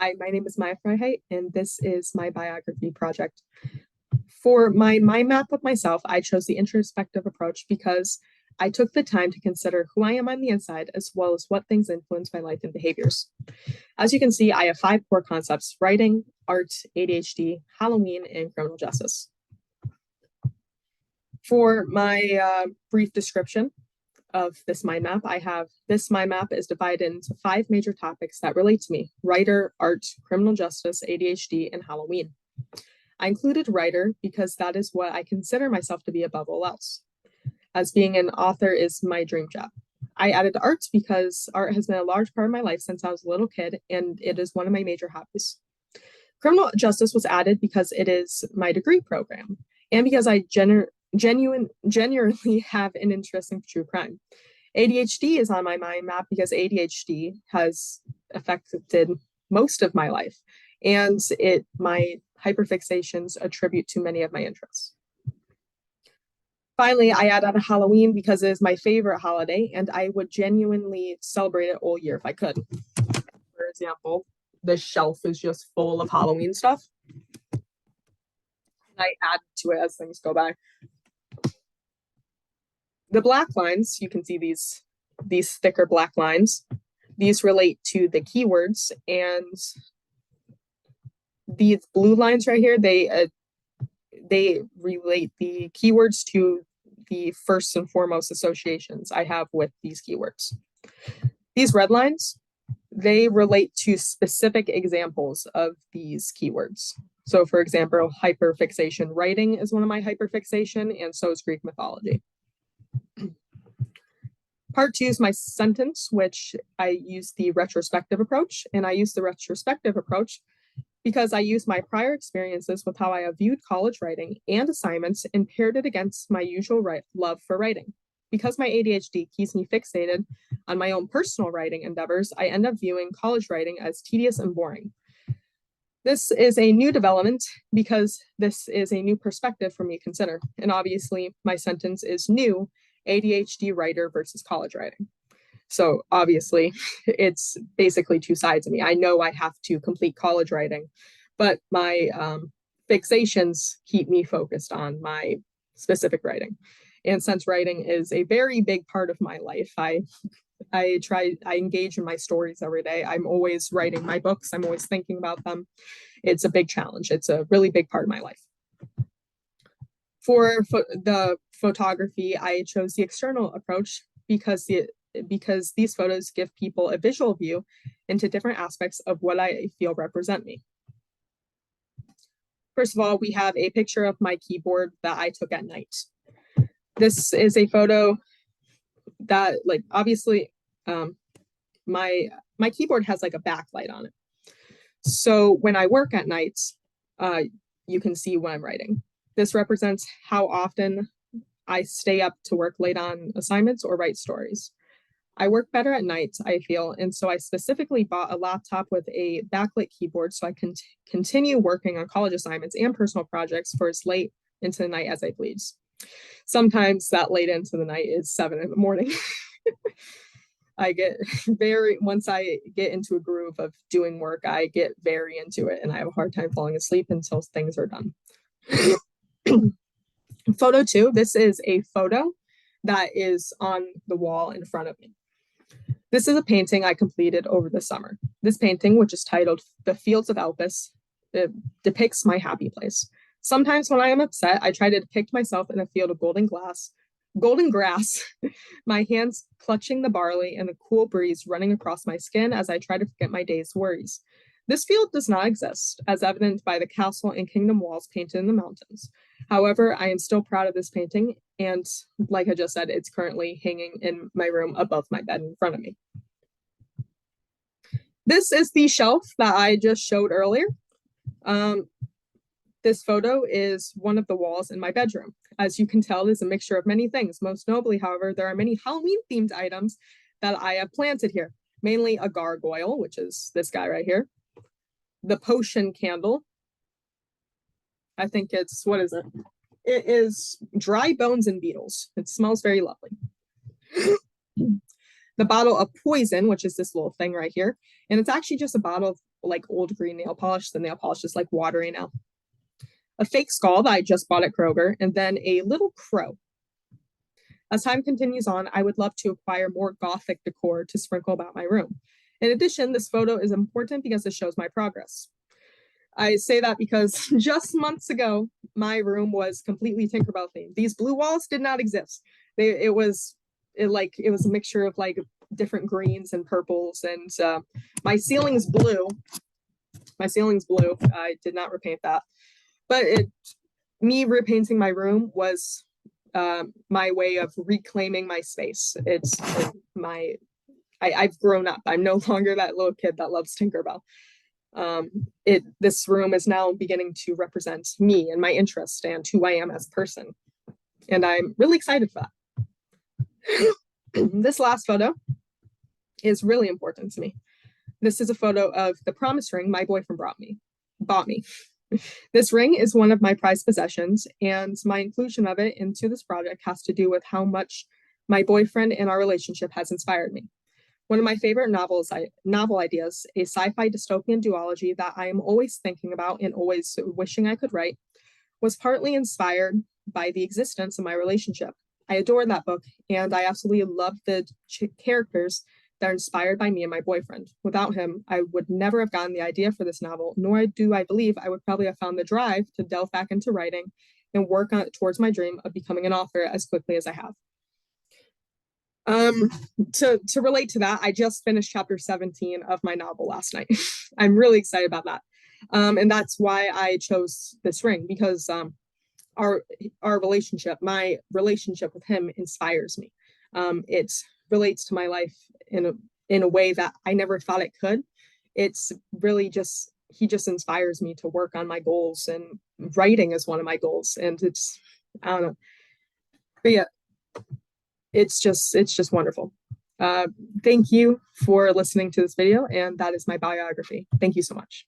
Hi, my name is Freiheit, and this is my biography project. For my mind map of myself, I chose the introspective approach because I took the time to consider who I am on the inside, as well as what things influence my life and behaviors. As you can see, I have 5 core concepts: writing, art, ADHD, Halloween, and criminal justice. For my brief description of this mind map, this mind map is divided into 5 major topics that relate to me: writer, art, criminal justice, ADHD, and Halloween. I included writer because that is what I consider myself to be above all else, as being an author is my dream job. I added art because art has been a large part of my life since I was a little kid, and it is one of my major hobbies. Criminal justice was added because it is my degree program, and because I genuinely have an interest in true crime. ADHD is on my mind map because ADHD has affected most of my life, and my hyperfixations attribute to many of my interests. Finally, I added a Halloween because it is my favorite holiday, and I would genuinely celebrate it all year if I could. For example, this shelf is just full of Halloween stuff. I add to it as things go by. The black lines, you can see these thicker black lines. These relate to the keywords, and these blue lines right here, they relate the keywords to the first and foremost associations I have with these keywords. These red lines, they relate to specific examples of these keywords. So for example, hyperfixation writing is one of my hyperfixation, and so is Greek mythology. Part 2 is my sentence, which I use the retrospective approach, and I use the retrospective approach because I use my prior experiences with how I have viewed college writing and assignments and paired it against my usual love for writing. Because my ADHD keeps me fixated on my own personal writing endeavors, I end up viewing college writing as tedious and boring. This is a new development because this is a new perspective for me to consider. And obviously, my sentence is new: ADHD writer versus college writing. So obviously, it's basically 2 sides of me. I know I have to complete college writing, but my fixations keep me focused on my specific writing. And since writing is a very big part of my life, I engage in my stories every day. I'm always writing my books. I'm always thinking about them. It's a big challenge. It's a really big part of my life. For the photography, I chose the external approach because these photos give people a visual view into different aspects of what I feel represent me. First of all, we have a picture of my keyboard that I took at night. This is a photo that, like, obviously, my keyboard has like a backlight on it. So when I work at night, you can see what I'm writing. This represents how often I stay up to work late on assignments or write stories. I work better at night, I feel, and so I specifically bought a laptop with a backlit keyboard so I can continue working on college assignments and personal projects for as late into the night as I please. Sometimes that late into the night is 7 in the morning. Once I get into a groove of doing work, I get very into it, and I have a hard time falling asleep until things are done. Photo 2, this is a photo that is on the wall in front of me. This is a painting I completed over the summer. This painting, which is titled "The Fields of Elpis," depicts my happy place. Sometimes when I am upset, I try to depict myself in a field of golden grass, my hands clutching the barley and the cool breeze running across my skin as I try to forget my day's worries. This field does not exist, as evident by the castle and kingdom walls painted in the mountains. However, I am still proud of this painting, and like I just said, it's currently hanging in my room above my bed in front of me. This is the shelf that I just showed earlier. This photo is one of the walls in my bedroom. As you can tell, it is a mixture of many things. Most notably, however, there are many Halloween-themed items that I have planted here, mainly a gargoyle, which is this guy right here, the potion candle. I think it's, what is it? It is dry bones and beetles. It smells very lovely. The bottle of poison, which is this little thing right here. And it's actually just a bottle of like old green nail polish. The nail polish is like watery now. A fake skull that I just bought at Kroger, and then a little crow. As time continues on, I would love to acquire more Gothic decor to sprinkle about my room. In addition, this photo is important because it shows my progress. I say that because just months ago, my room was completely Tinkerbell themed. These blue walls did not exist. It was a mixture of like different greens and purples, and my ceiling's blue. I did not repaint that, but me repainting my room was my way of reclaiming my space. I've grown up. I'm no longer that little kid that loves Tinkerbell. This room is now beginning to represent me and my interest and who I am as a person. And I'm really excited for that. This last photo is really important to me. This is a photo of the promise ring my boyfriend bought me. This ring is one of my prized possessions, and my inclusion of it into this project has to do with how much my boyfriend and our relationship has inspired me. One of my favorite novel ideas, a sci-fi dystopian duology that I am always thinking about and always wishing I could write, was partly inspired by the existence of my relationship. I adored that book, and I absolutely love the characters that are inspired by me and my boyfriend. Without him, I would never have gotten the idea for this novel, nor do I believe I would probably have found the drive to delve back into writing and work on towards my dream of becoming an author as quickly as I have. To relate to that, I just finished chapter 17 of my novel last night. I'm really excited about that. And that's why I chose this ring, because our relationship, my relationship with him, inspires me. It relates to my life in a way that I never thought it could. It's really just, he just inspires me to work on my goals, and writing is one of my goals. And it's, I don't know, but yeah, it's just wonderful. Thank you for listening to this video, and that is my biography. Thank you so much.